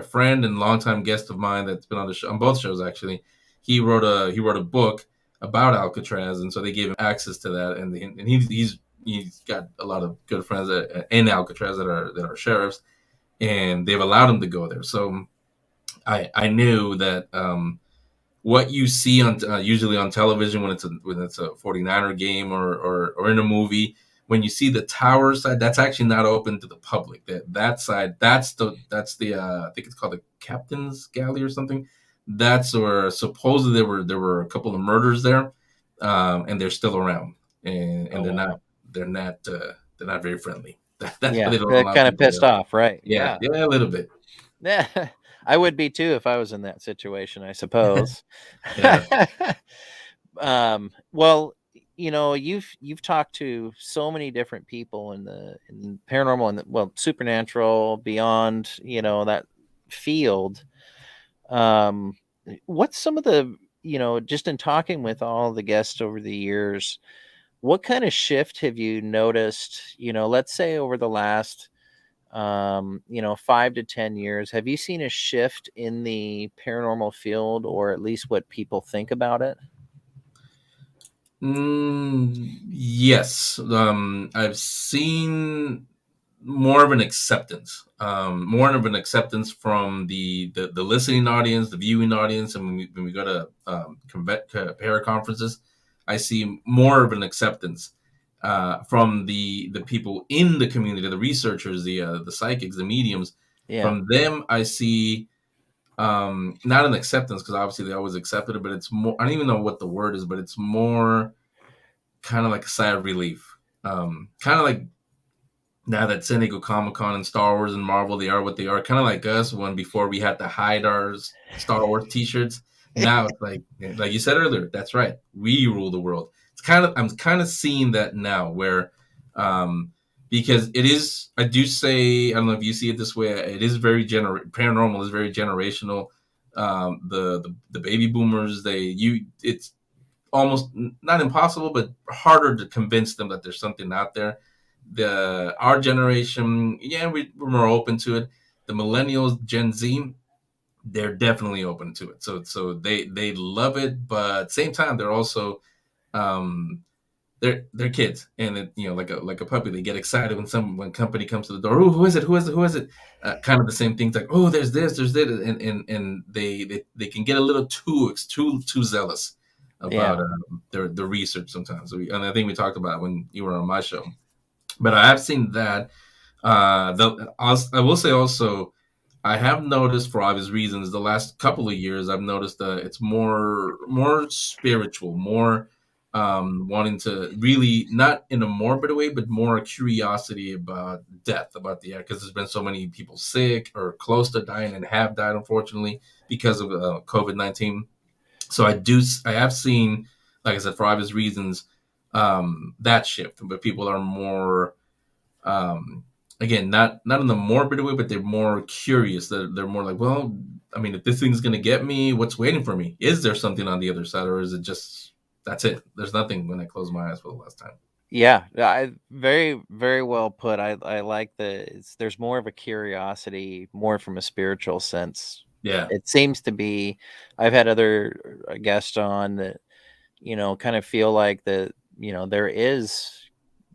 friend and longtime guest of mine that's been on the show, on both shows actually, he wrote a book about Alcatraz, and so they gave him access to that, and he's got a lot of good friends in Alcatraz that are sheriffs, and they've allowed him to go there. So I knew that what you see on usually on television when it's a 49er game or in a movie, when you see the tower side, that's actually not open to the public. That side, that's the I think it's called the Captain's Galley or something. That's where supposedly there were a couple of murders there, and they're still around, and they're not very friendly. That's why they don't they're allow kind of people pissed there. off, right? Yeah, a little bit. Yeah, I would be too if I was in that situation, I suppose. Well, you've talked to so many different people in paranormal and supernatural beyond, that field. What's some of the, just in talking with all the guests over the years, what kind of shift have you noticed, let's say over the last 5 to 10 years, have you seen a shift in the paranormal field, or at least what people think about it? Yes. I've seen more of an acceptance, from the listening audience, the viewing audience, and when we go to para conferences, I see more of an acceptance from the people in the community, the researchers, the psychics, the mediums. Yeah. From them, I see not an acceptance, because obviously they always accepted it, but it's more, I don't even know what the word is, but it's more kind of like a sigh of relief. Kind of like now that San Diego Comic-Con and Star Wars and Marvel, they are what they are, kind of like us when before we had to hide our Star Wars t-shirts. Now it's like you said earlier, that's right, we rule the world. I'm kind of seeing that now where because it is, I do say, I don't know if you see it this way, it is very paranormal is very generational. The baby boomers, it's almost not impossible, but harder to convince them that there's something out there. Our generation, yeah, we're more open to it. The millennials, Gen Z, they're definitely open to it. So they love it, but same time they're also um, they're kids, and like a puppy, they get excited when company comes to the door. Oh, who is it? Who is it? Who is it? Kind of the same things, like, oh, there's this, and they can get a little too zealous Yeah. about the research sometimes. And I think we talked about it when you were on my show. But I have seen that. I will say also, I have noticed, for obvious reasons, the last couple of years, I've noticed that it's more spiritual, more wanting to really, not in a morbid way, but more a curiosity about death, about the air, because there's been so many people sick or close to dying and have died, unfortunately, because of COVID-19. So I have seen, like I said, for obvious reasons, that shift, but people are more again, not in the morbid way, but they're more curious. They're more like, well, I mean, if this thing's gonna get me, what's waiting for me? Is there something on the other side, or is it just that's it? There's nothing when I close my eyes for the last time. Yeah, very, very well put. I like there's more of a curiosity, more from a spiritual sense. Yeah, It seems to be. I've had other guests on that, kind of feel like there is,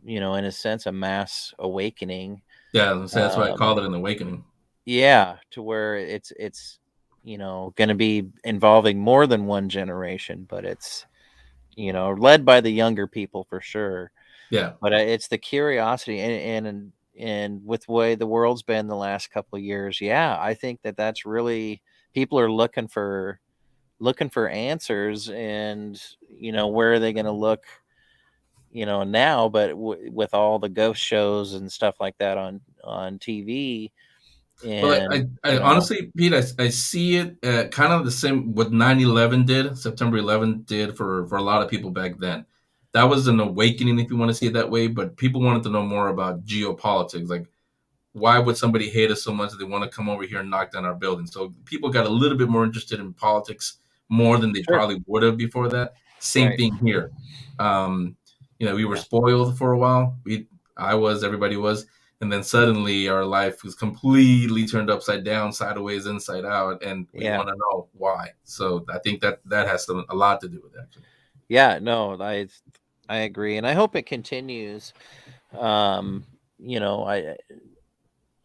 in a sense, a mass awakening. yeah. So that's why I Um, called it an awakening. yeah, to where it's going to be involving more than one generation, but it's led by the younger people for sure. Yeah. But it's the curiosity, and with the way the world's been the last couple of years, yeah, I think that's really, people are looking for answers, and where are they going to look, now? But with all the ghost shows and stuff like that on TV, Well, and I honestly, Pete, I see it kind of the same what 9/11 did, September 11th did for a lot of people back then. That was an awakening, if you want to see it that way. But people wanted to know more about geopolitics, like why would somebody hate us so much that they want to come over here and knock down our building? So people got a little bit more interested in politics more than they sure, probably would have before that. Same right, thing here. Um, we were yeah, spoiled for a while. Everybody was, and then suddenly our life was completely turned upside down, sideways, inside out, and we yeah, want to know why. So I think that has a lot to do with it, actually. yeah. No, I agree, and I hope it continues. Um,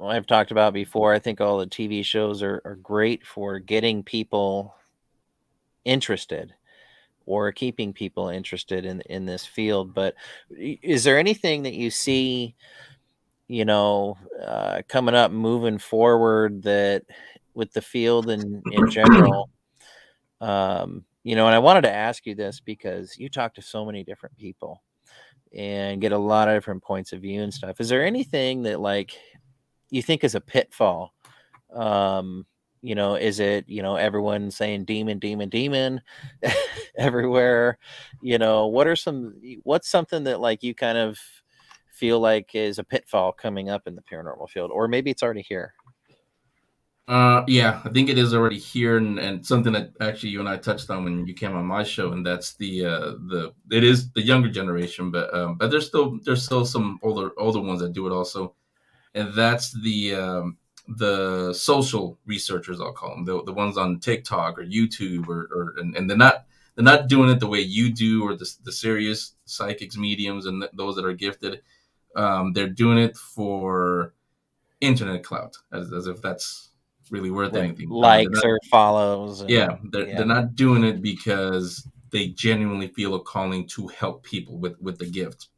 I've talked about before. I think all the TV shows are great for getting people interested, or keeping people interested in this field. But is there anything that you see, coming up, moving forward, that with the field in general? And I wanted to ask you this because you talk to so many different people and get a lot of different points of view and stuff. Is there anything that, like, you think is a pitfall? Is it, everyone saying demon, demon, demon everywhere? What's something that, like, you kind of feel like is a pitfall coming up in the paranormal field, or maybe it's already here? Yeah, I think it is already here, and something that actually you and I touched on when you came on my show, and that's the it is the younger generation, but there's still some older ones that do it also, and that's the social researchers, I'll call them, the ones on TikTok or YouTube, and they're not doing it the way you do, or the serious psychics, mediums, and those that are gifted. They're doing it for internet clout, as if that's really worth Right, anything. They're likes not, or follows, and yeah, they're yeah, not doing it because they genuinely feel a calling to help people with the gift.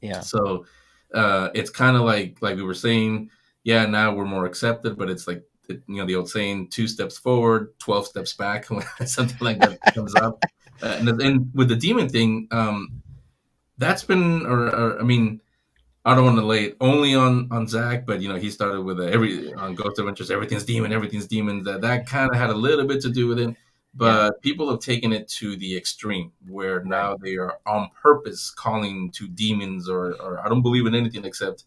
yeah, So it's kind of like we were saying, yeah, now we're more accepted, but it's like, the old saying, 2 steps forward, 12 steps back, when something like that comes up. And with the demon thing, that's been, or I mean, I don't want to lay it only on Zach, but he started with on Ghost Adventures, everything's demon. That kind of had a little bit to do with it, but people have taken it to the extreme where now they are on purpose calling to demons, or I don't believe in anything except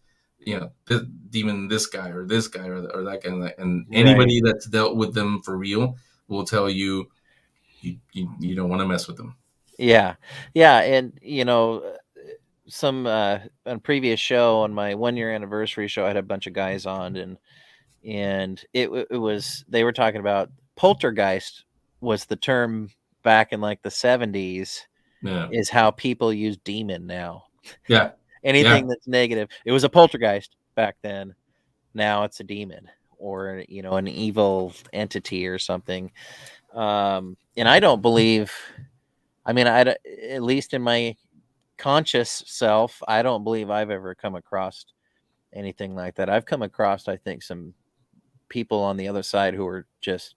this demon, this guy or that guy, and anybody that's dealt with them for real will tell you you don't want to mess with them. Yeah, and some on a previous show, on my 1-year anniversary show, I had a bunch of guys on, and it was, they were talking about poltergeist was the term back in like the 70s, is how people use demon now. Yeah. Anything that's negative. It was a poltergeist back then. Now it's a demon, or an evil entity or something. And I don't believe, I mean, at least in my conscious self, I don't believe I've ever come across anything like that. I've come across, I think, some people on the other side who were just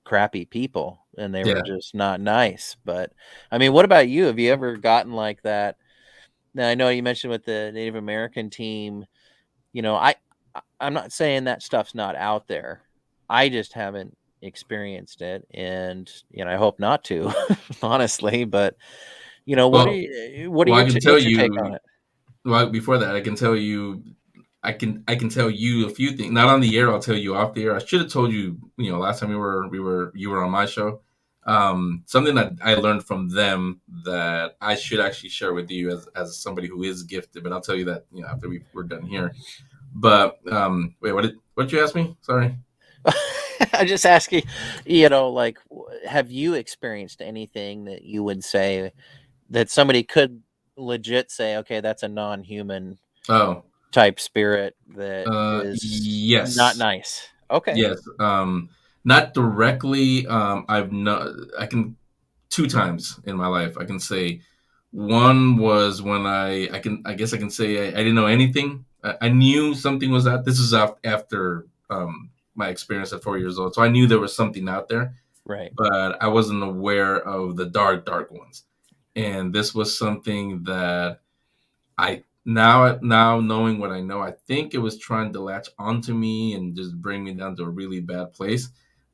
crappy people, and they were just not nice. But I mean, what about you? Have you ever gotten like that? Now, I know you mentioned with the Native American team, I'm not saying that stuff's not out there. I just haven't experienced it, and I hope not to, honestly. But what are your take on it? Well, before that, I can tell you, I can tell you a few things. Not on the air. I'll tell you off the air. I should have told you, last time you were on my show. Something that I learned from them that I should actually share with you as somebody who is gifted. But I'll tell you that after we're done here. But wait, what did you ask me? Sorry. I just asking, like, have you experienced anything that you would say that somebody could legit say, okay, that's a non-human type spirit that is not nice? Okay. Yes. Not directly. I can 2 times in my life. I can say one was when I guess I can say I didn't know anything. I knew something was out. This is after my experience at 4 years old. So I knew there was something out there. Right. But I wasn't aware of the dark ones. And this was something that I now knowing what I know, I think it was trying to latch onto me and just bring me down to a really bad place.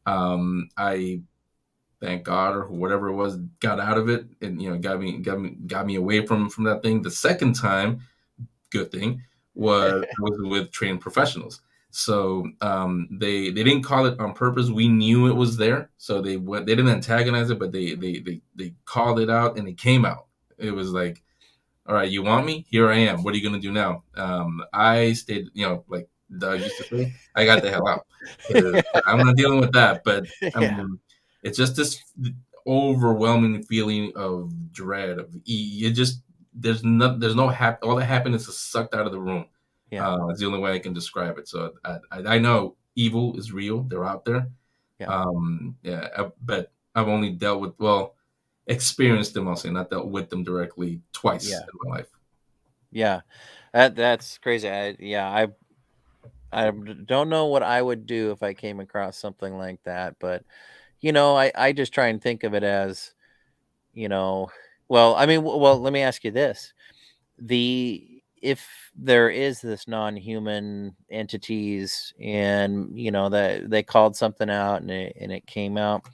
I thank God, or whatever it was, got out of it and got me away from that thing. The second time, good thing, was with trained professionals. So they didn't call it on purpose. We knew it was there, so they didn't antagonize it, but they called it out, and it came out. It was like, all right, you want me? Here I am. What are you gonna do now? I stayed, like Doug used to say, I got the hell out. I'm not dealing with that. But it's just this overwhelming feeling of dread. There's no all the happiness is sucked out of the room. It's the only way I can describe it. So I know evil is real. They're out there. But I've only dealt with, experienced them, I'll say, not dealt with them directly twice in my life. Yeah, that's crazy. I don't know what I would do if I came across something like that, but I just try and think of it as, let me ask you this. If there is this non-human entities and that they called something out and it came out,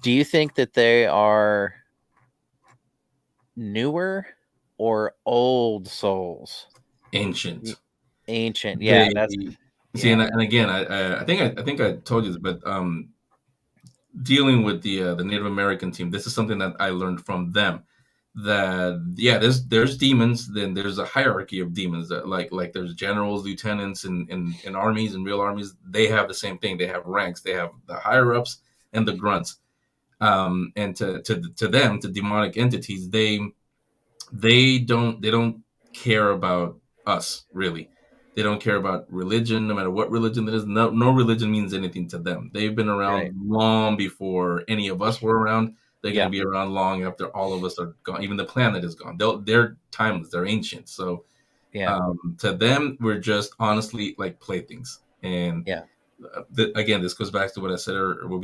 do you think that they are newer or old souls? Ancient, yeah. See, and again, I think I told you this, but dealing with the Native American team, this is something that I learned from them. That there's demons, then there's a hierarchy of demons. That like there's generals, lieutenants, in armies and real armies. They have the same thing. They have ranks. They have the higher ups and the grunts. And to them, to demonic entities, they don't care about us, really. They don't care about religion, no matter what religion it is. No religion means anything to them. They've been around long before any of us were around. They're going to be around long after all of us are gone. Even the planet is gone. They're timeless. They're ancient. So to them, we're just honestly like playthings. And again, this goes back to what we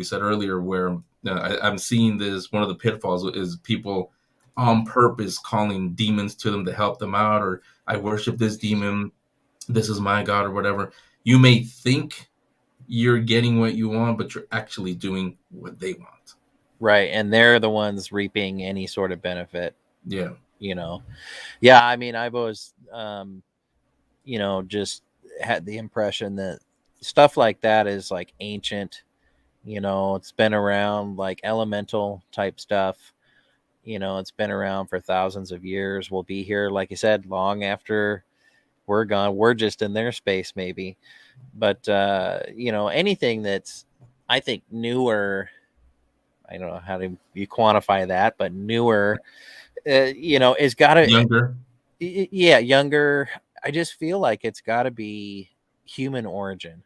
said earlier, where I'm seeing this. One of the pitfalls is people on purpose calling demons to them to help them out, or I worship this demon, this is my god, or whatever. You may think you're getting what you want, but you're actually doing what they want. Right. And they're the ones reaping any sort of benefit. Yeah. Yeah. I mean, I've always, just had the impression that stuff like that is like ancient. It's been around, like elemental type stuff. It's been around for thousands of years. We'll be here, like you said, long after we're gone. We're just in their space, maybe. But anything that's, I think, newer. I don't know how do you quantify that, but newer, is got to Younger. Yeah, younger. I just feel like it's got to be human origin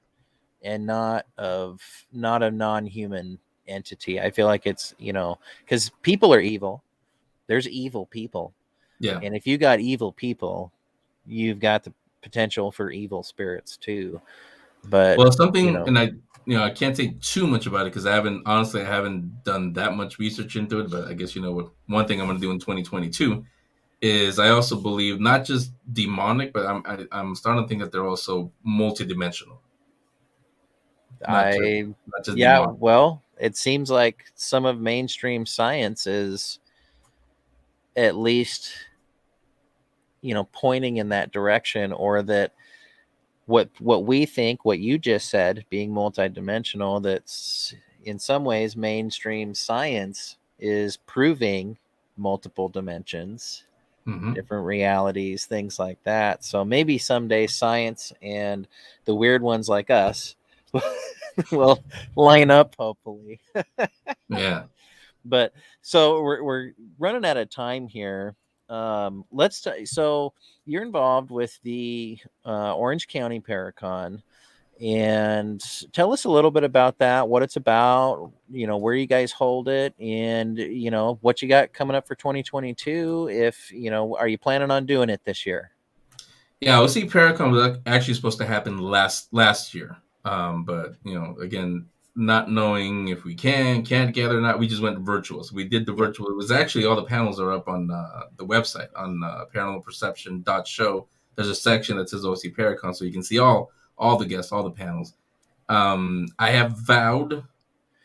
and not a non-human entity. I feel like it's, because people are evil. There's evil people. Yeah. And if you got evil people, you've got the potential for evil spirits too. But Well, something, and I can't say too much about it because I haven't done that much research into it. But I guess what one thing I'm going to do in 2022 is I also believe not just demonic, but I'm starting to think that they're also multidimensional. Not just demonic. Well, it seems like some of mainstream science is at least, pointing in that direction, or that what we think, what you just said, being multidimensional, that's in some ways mainstream science is proving multiple dimensions, different realities, things like that. So maybe someday science and the weird ones like us will line up, hopefully. Yeah. But so we're running out of time here. So you're involved with the Orange County Paracon, and tell us a little bit about that, what it's about, where you guys hold it, and what you got coming up for 2022. If are you planning on doing it this year? Yeah, OC Paracon was actually supposed to happen last year, but again, not knowing if we can't gather or not, we just went virtual. So we did the virtual. It was actually, all the panels are up on the website on paranormalperception.show. There's a section that says OC Paracon, so you can see all the guests, all the panels. I have vowed,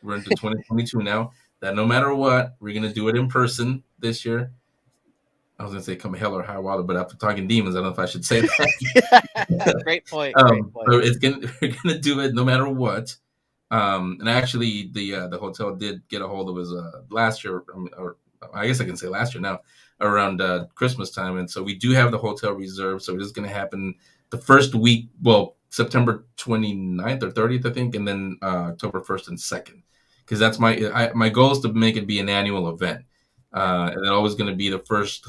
we're into 2022 now, that no matter what, we're gonna do it in person this year. I was gonna say come hell or high water, but after talking demons, I don't know if I should say that. Great point. So we're gonna do it no matter what. And actually, the hotel did get a hold of us last year, or I guess I can say last year now, around Christmas time, and so we do have the hotel reserved. So it is going to happen the first week, well, September 29th or 30th, I think, and then October 1st and 2nd, because that's my goal is to make it be an annual event, and it's always going to be the first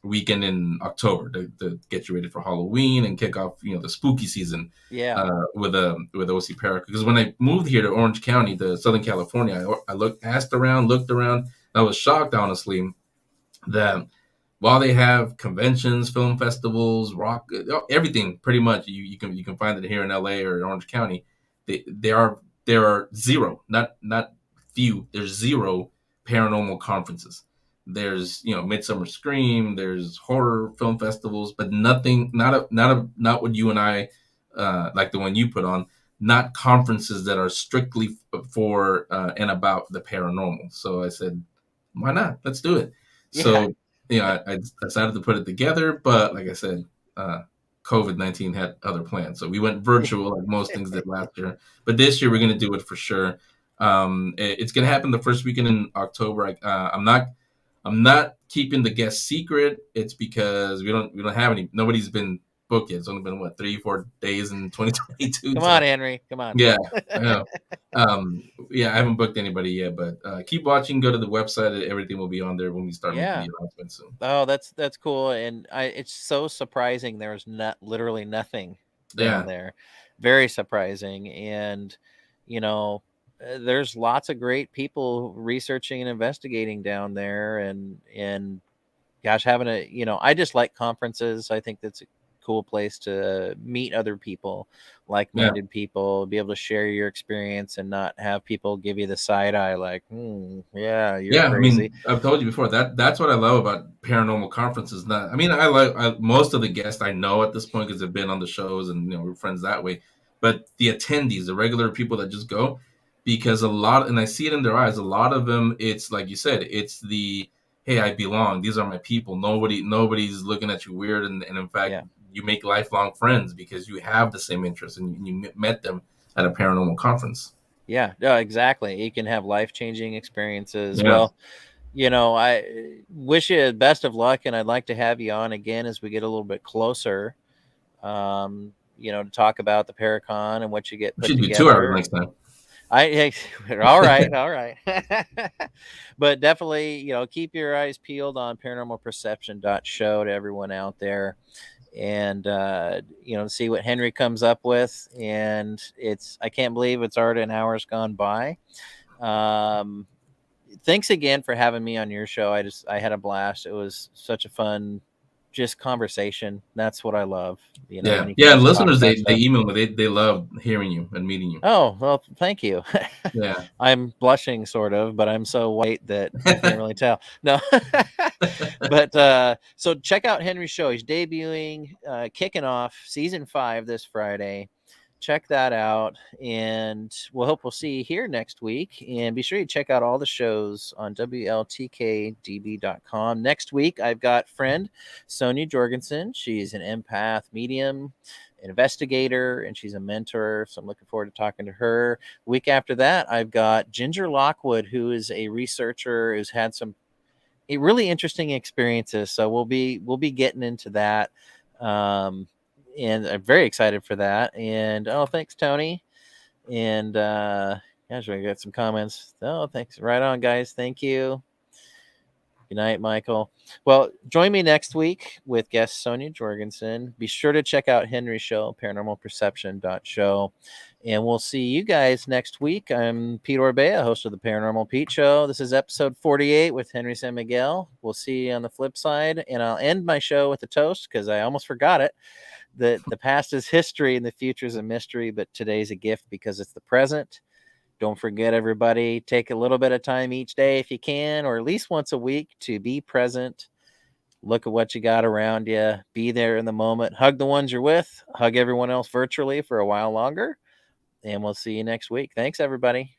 weekend in October to get you ready for Halloween and kick off the spooky season. With OC Paracon, because when I moved here to Orange County, to Southern California, I looked around, and I was shocked, honestly, that while they have conventions, film festivals, rock, everything pretty much, you can find it here in LA or in Orange County. There are zero, not few, there's zero paranormal conferences. There's Midsummer Scream, there's horror film festivals, but nothing, not what you and I like the one you put on, not conferences that are strictly for and about the paranormal. So I said, why not? Let's do it. Yeah. So I decided to put it together, but like I said, COVID-19 had other plans, so we went virtual like most things did last year. But this year we're going to do it for sure. It's going to happen the first weekend in October. I'm not keeping the guest secret. It's because we don't have any. Nobody's been booked yet. It's only been 3-4 days in 2022. Come on, Henry. Come on. Yeah, I know. I haven't booked anybody yet, but keep watching. Go to the website. Everything will be on there when we start making the announcements soon. Oh, that's cool, and it's so surprising. There's literally nothing down there. Very surprising, and there's lots of great people researching and investigating down there, and gosh, having I just like conferences. I think that's cool place to meet other people, like-minded people, be able to share your experience and not have people give you the side eye like, yeah, you're crazy. I mean, I've told you before that's what I love about paranormal conferences. Most of the guests I know at this point because they've been on the shows and we're friends that way. But the attendees, the regular people that just go, because and I see it in their eyes, a lot of them, it's like you said, it's the, hey, I belong. These are my people. Nobody's looking at you weird. And in fact, you make lifelong friends because you have the same interests and you met them at a paranormal conference. Yeah, exactly. You can have life-changing experiences. Yeah. Well, I wish you the best of luck, and I'd like to have you on again as we get a little bit closer, to talk about the Paracon and what you get put together. Should be 2 hours next time. All right. But definitely, keep your eyes peeled on paranormalperception.show to everyone out there, and see what Henry comes up with. And I can't believe it's already an hour's gone by. Thanks again for having me on your show. I had a blast. It was such a fun conversation. That's what I love. And listeners, they email me. They love hearing you and meeting you. Oh, well, thank you. Yeah. I'm blushing sort of, but I'm so white that I can't really tell. No. But so check out Henry's show. He's debuting, kicking off season 5 this Friday. Check that out, and we'll see you here next week. And be sure you check out all the shows on WLTK-DB.com. Next week, I've got friend Sonia Jorgensen. She's an empath medium, investigator, and she's a mentor. So I'm looking forward to talking to her. Week after that, I've got Ginger Lockwood, who is a researcher who's had some really interesting experiences. So we'll be getting into that. And I'm very excited for that. And thanks, Tony. And gosh, we got some comments. Oh, thanks. Right on, guys. Thank you. Good night, Michael. Well, join me next week with guest Sonia Jorgensen. Be sure to check out Henry's show, paranormalperception.show. And we'll see you guys next week. I'm Pete Orbea, host of the Paranormal Pete Show. This is episode 48 with Henry San Miguel. We'll see you on the flip side. And I'll end my show with a toast because I almost forgot it. The past is history and the future is a mystery, but today's a gift because it's the present. Don't forget, everybody, take a little bit of time each day if you can, or at least once a week, to be present. Look at what you got around you. Be there in the moment. Hug the ones you're with. Hug everyone else virtually for a while longer. And we'll see you next week. Thanks, everybody.